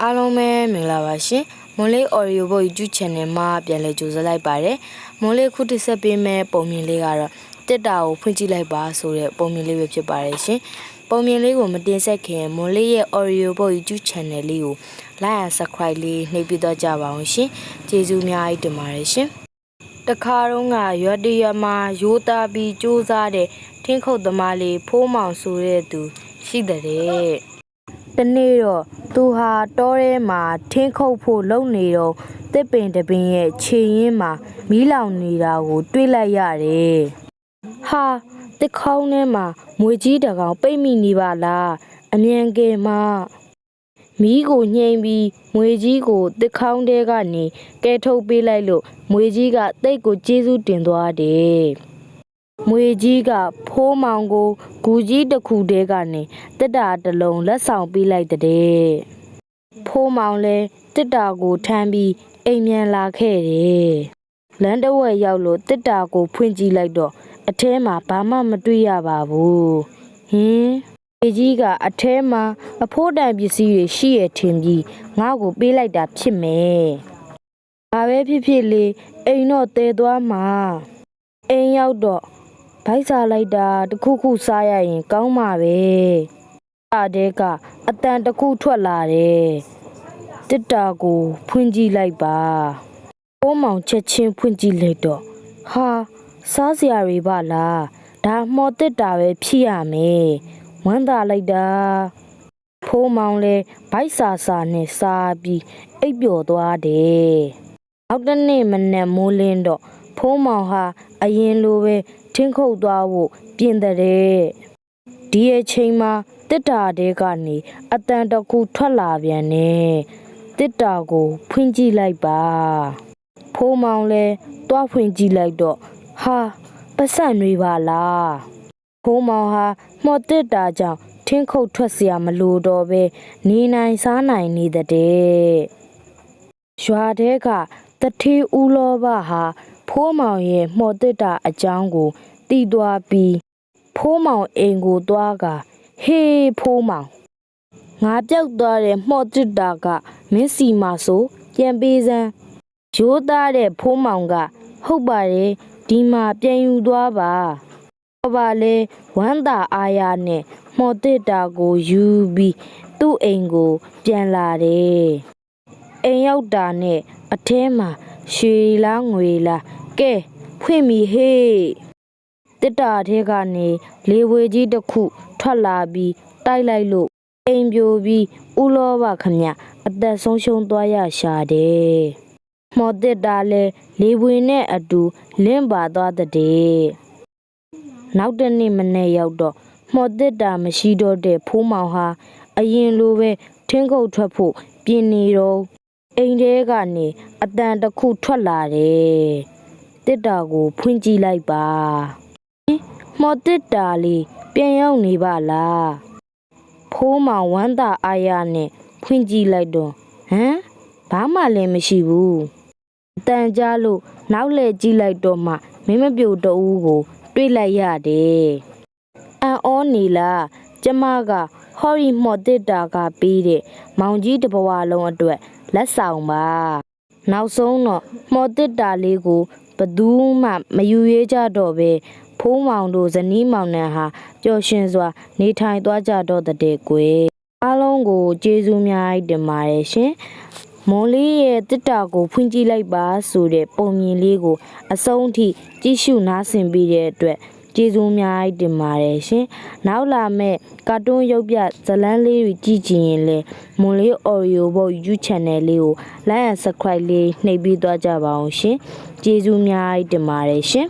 အားလုံးပဲမင်္ဂလာပါရှင်မွန်လေး Audio Book YouTube Channel မှာပြန်လည်ကြိုဆိုလိုက်ပါတယ်မွန်လေးခုတစ်ဆက်ပေးမဲ့ပုံမြင်လေးကတော့တက်တာကိုဖွင့်ကြည့်လိုက်ပါဆိုတဲ့ပုံမြင်လေးပဲဖြစ်ပါတယ်ရှင်ပုံမြင်လေးကိုမတင်ဆက်ခင်မွန်လေးရဲ့ Audio Book YouTube Channel လေးကို Like and Subscribe လေးနှိပ်ပြီးတော့ကြပါအောင်ရှင်ကျေးဇူးအများကြီးတင်ပါတယ်ရှင်တခါတော့ကရွတ်တရမှာရိုးသားပြီးစူးစားတဲ့ထင်းခုတ်သမားလေးဖိုးမောင်ဆိုတဲ့သူရှိတဲ့တနေ့တော့သူဟာတောထဲမှာထင်းခုတ်ဖို့လုပ်နေတော့တစ်ပင်တပင်ရဲ့ခြေရင်းမှာမီးလောင်နေတာကိုတွေ့လိုက်ရတယ်။ဟာတစ်ခေါင်းထဲမှာမွေကြီးတကောင်ပိတ်မိနေပါလားအမြန်ကယ်မမီးကိုညှိမ့်ပြီးမွေကြီးကိုတစ်ခေါင်းထဲကနေကဲထုတ်ပေးလိုက်လို့မွေကြီးကတိတ်ကိုကျေးဇူးတင်သွားတယ်။မွေကြီးကဖိုးမောင်ကိုဂူကြီးတစ်ခုတည်းကနေတက်တာတစ်လုံးလက်ဆောင်ပေးလိုက်တဲ့ဖိုးမောင်လည်းတက်တာကိုထမ်းပြီးအိမ်မြန်လာခဲ့တယ်လမ်းတစ်ဝက်ရောက်လို့တက်တာကိုဖွင့်ကြည့်လိုက်တော့အထဲမှာဘာမှမတွေ့ရပါဘူးဟင်းမွေကြီးကအထဲမှာအဖိုးတန်ပစ္စည်းတွေရှိရထင်ပြီးငါ့ကိုပေးလိုက်တာဖြစ်မယ်ဘာပဲဖြစ်ဖြစ်လေအိမ်တော့တဲသွားမှာအိမ်ရောက်တော့ဗိုက်စားလိုက်တာတခုခုစားရရင်ကောင်းမှာပဲအားတဲကအတန်တခုထွက်လာတယ်တစ်တာကိုဖွင့်ကြည့်လိုက်ပါဖိုးမောင်ချက်ချင်းဖွင့်ကြည့်လိုက်တော့ဟာစားစရာတွေပါလားဒါမှော်တစ်တာပဲဖြစ်ရမယ်ဝမ်းသာလိုက်တာဖိုးမောင်လည်းဗိုက်စားနဲ့စားပြီးအိပ်ပျော်သွားတယ်နောက်တစ်နေ့မနက်မိုးလင်းတော့ဖိုးမောင်ဟာအရင်လိုပဲထင်းခုတ်သွားဖို့ပြင်တဲ့ဒီအချိန်မှာတစ်တာတဲကနေအတန်တကူထွက်လာပြန်တယ်တစ်တာကိုဖွင့်ကြည့်လိုက်ပါဖိုးမောင်လည်းတွားဖွင့်ကြည့်လိုက်တော့ဟာပတ်စံတွေပါလားဖိုးမောင်ဟာမှော်တစ်တာကြောင့်ထင်းခုတ်ထွက်เสียမလို့တော့ပဲနေနိုင်စားနိုင်နေတဲ့ရွာတဲကတထေးဦးလောဘဟာဖိုးမောင်ရဲ့မှော်တစ်တာအကြောင်းကိုသိသွားပြီးဖိုးမောင်အိမ်ကိုသွားကဟေးဖိုးမောင်ငါပြောက်သွားတဲ့မှော်တစ်တာကမင်းစီမဆိုပြန်ပေးစမ်းရိုးသားတဲ့ဖိုးမောင်ကဟုတ်ပါတယ်ဒီမှာပြန်ယူသွားပါဘာပါလဲဝမ်းသာအားရနဲ့မှော်တစ်တာကိုယူပြီးသူ့အိမ်ကိုပြန်လာတယ်အိမ်ရောက်တာနဲ့အထဲမှာရွှေလားငွေလားကဲဖွင့်ပြီဟေးတစ်တာထဲကနေလေဝေကြီးတစ်ခုထွက်လာပြီးတိုက်လိုက်လို့အိမ်ပြိုပြီးဦးလောဘခမအသက်ဆုံးရှုံးသွားရရှာတယ်မှော်တစ်တာလည်းလေဝေနဲ့အတူလင်းပါသွားတဲ့နောက်တစ်နေ့မနေ့ရောက်တော့မှော်တစ်တာမရှိတော့တဲ့ဖိုးမောင်ဟာအရင်လိုပဲထင်းခုတ်ထွက်ဖို့ပြင်နေတော့အိမ်ထဲကနေအတန်တခုထွက်လာတယ်တစ်တာကိုဖွင့်ကြည့်လိုက်ပါမှော်တစ်တာလေးပြန်ရောက်နေပါလားဖိုးမောင်ဝမ်းသာအားရနဲ့ဖွင့်ကြည့်လိုက်တော့ဟမ်ဘာမှလည်းမရှိဘူးအတန်ကြားလို့နောက်လှည့်ကြည့်လိုက်တော့မှမင်းမပြိုတူကိုတွေ့လိုက်ရတယ်အန်အောနေလားကျမကဟော်ရီမှော်တစ်တာကပေးတဲ့မောင်ကြီးတစ်ဘဝလုံးအတွက်လက်ဆောင်ပါနောက်ဆုံးတော့မှော်တစ်တာလေးကိုဘသူမှမယူရဲကြတော့ပဲဖိုးမောင်တို့ဇနီးမောင်နှံဟာပျော်ရွှင်စွာနေထိုင်သွားကြတော့တဲ့ကွယ်အားလုံးကိုကျေးဇူးများတင်ပါတယ်ရှင်မွန်လေးရဲ့တစ်တာကိုဖွင့်ကြည့်လိုက်ပါဆိုတဲ့ပုံမြင်လေးကိုအဆုံးထိကြည့်ရှုနားဆင်ပြီးတဲ့အတွက်ကျေးဇူးများတင်ပါတယ်ရှင်နောက်လာမဲ့ကာတွန်းရုပ်ပြဇာတ်လမ်းလေးတွေကြည့်ကြည့်ရင်လည်းမွန်လေး Audio Book YouTube Channel လေးကို Like and Subscribe လေးနှိပ်ပြီးသွားကြပါအောင်ရှင်ကျေးဇူးများတင်ပါတယ်ရှင်